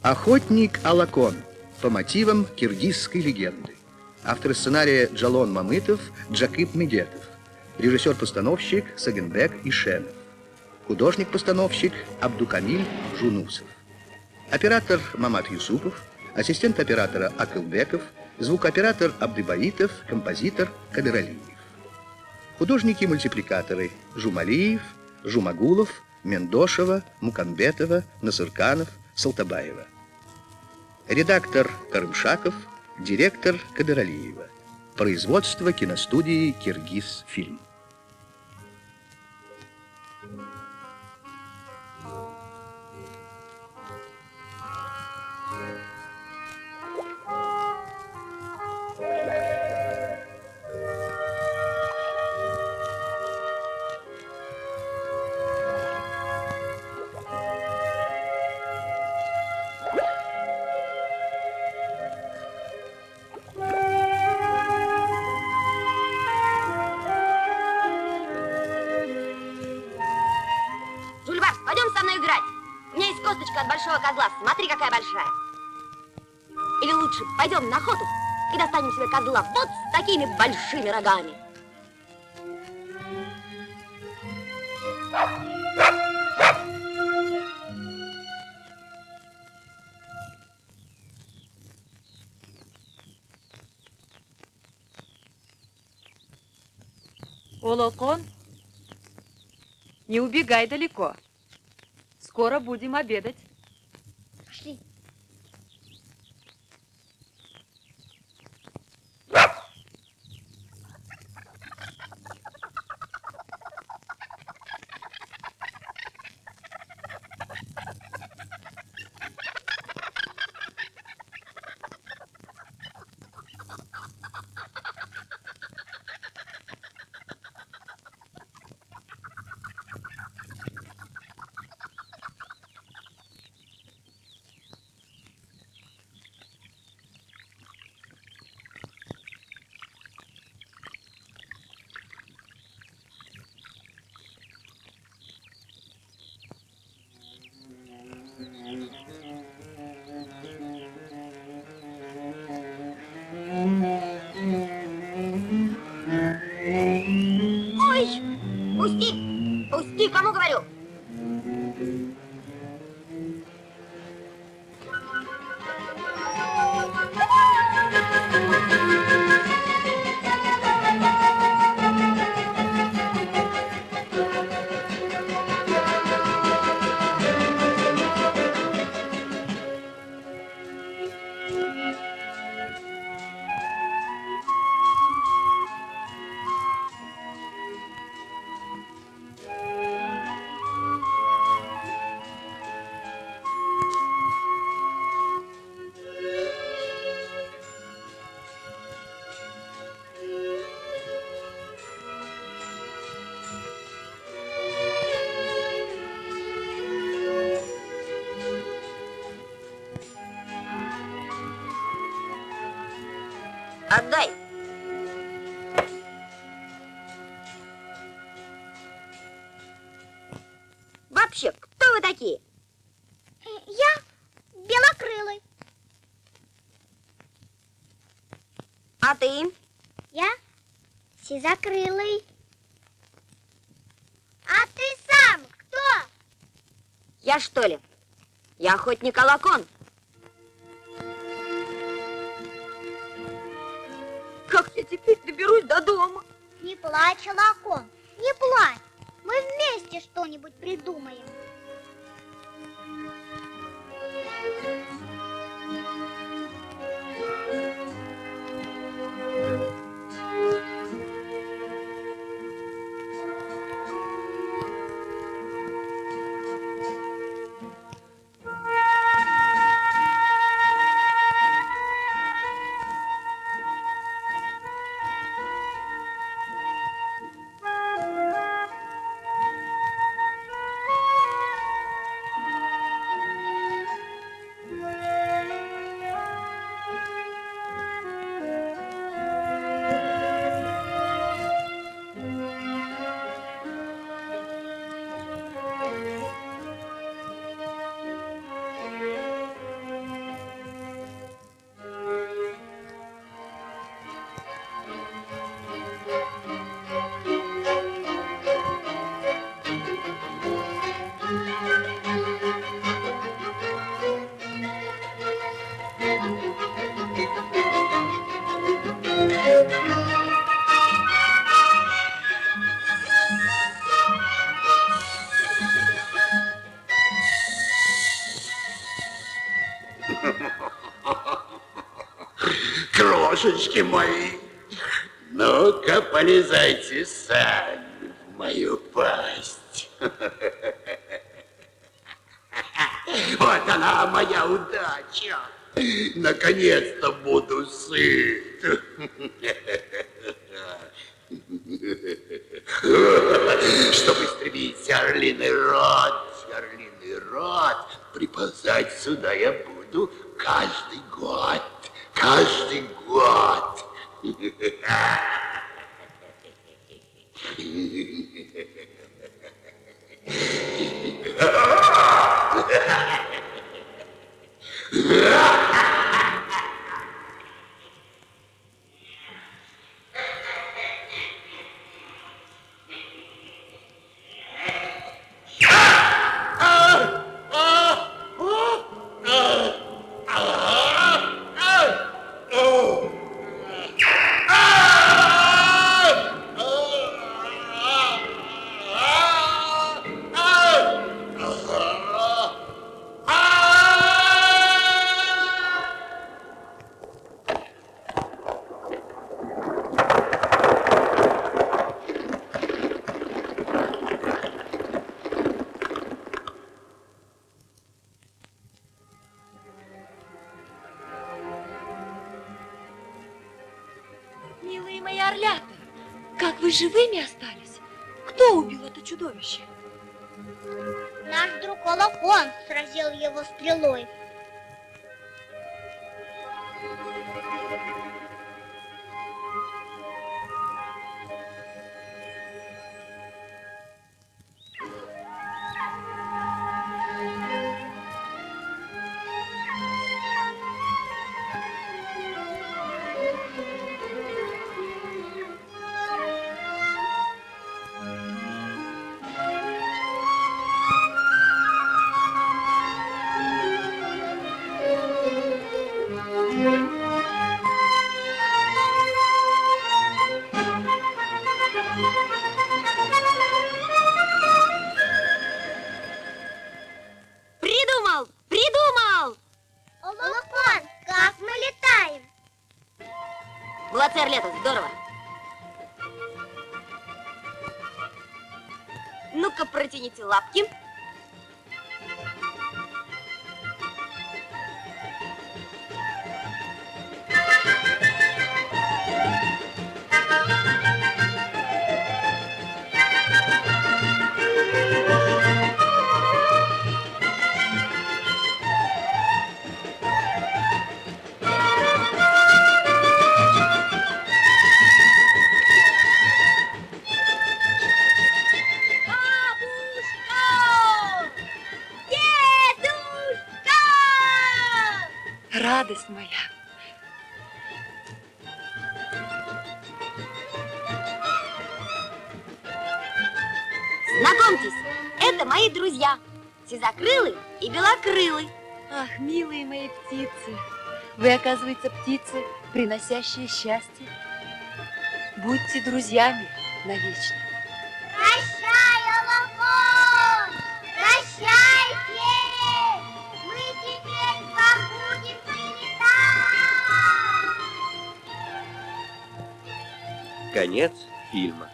Охотник Алакон по мотивам киргизской легенды. Автор сценария Джалон Мамытов, Джакип Медетов. Режиссер-постановщик Сагенбек Ишенов. Художник-постановщик Абдукамиль Жунусов. Оператор Мамат Юсупов, ассистент оператора Акылбеков, звукооператор Абдыбаитов, композитор Кадыралиев. Художники-мультипликаторы Жумалиев, Жумагулов, Мендошева, Муканбетова, Насырканов, Салтабаева. Редактор Карымшаков, директор Кадыралиева. Производство киностудии «Киргизфильм». От большого козла. Смотри, какая большая. Или лучше, пойдем на охоту и достанем себе козла вот с такими большими рогами. Олокон, не убегай далеко. Скоро будем обедать. Пошли. Пусти, кому говорю? Отдай. Вообще, кто вы такие? Я белокрылый. А ты? Я сизокрылый. А ты сам кто? Я что ли? Я охотник Алакон. Как я теперь доберусь до дома? Не плачь, Алакон, не плачь. Мы вместе что-нибудь придумаем. душечки мои, ну-ка полезайте сами в мою пасть. Вот она, моя удача. Наконец-то буду сыт. Чтобы истребить орлиный род, приползать сюда я буду каждый год. Каждый год. Милые мои орлята, как вы живыми остались? Кто убил это чудовище? Наш друг Олокон сразил его стрелой. Придумал! Олокон, как мы летаем? Молодцы, орлята, здорово. Ну-ка, протяните лапки. Радость моя. Знакомьтесь, это мои друзья. Сизокрылый и белокрылый. Ах, милые мои птицы, вы, оказывается, птицы, приносящие счастье. Будьте друзьями навечно. Прощай, Олокон! Прощайте! Мы теперь забудем прилетать! Конец фильма.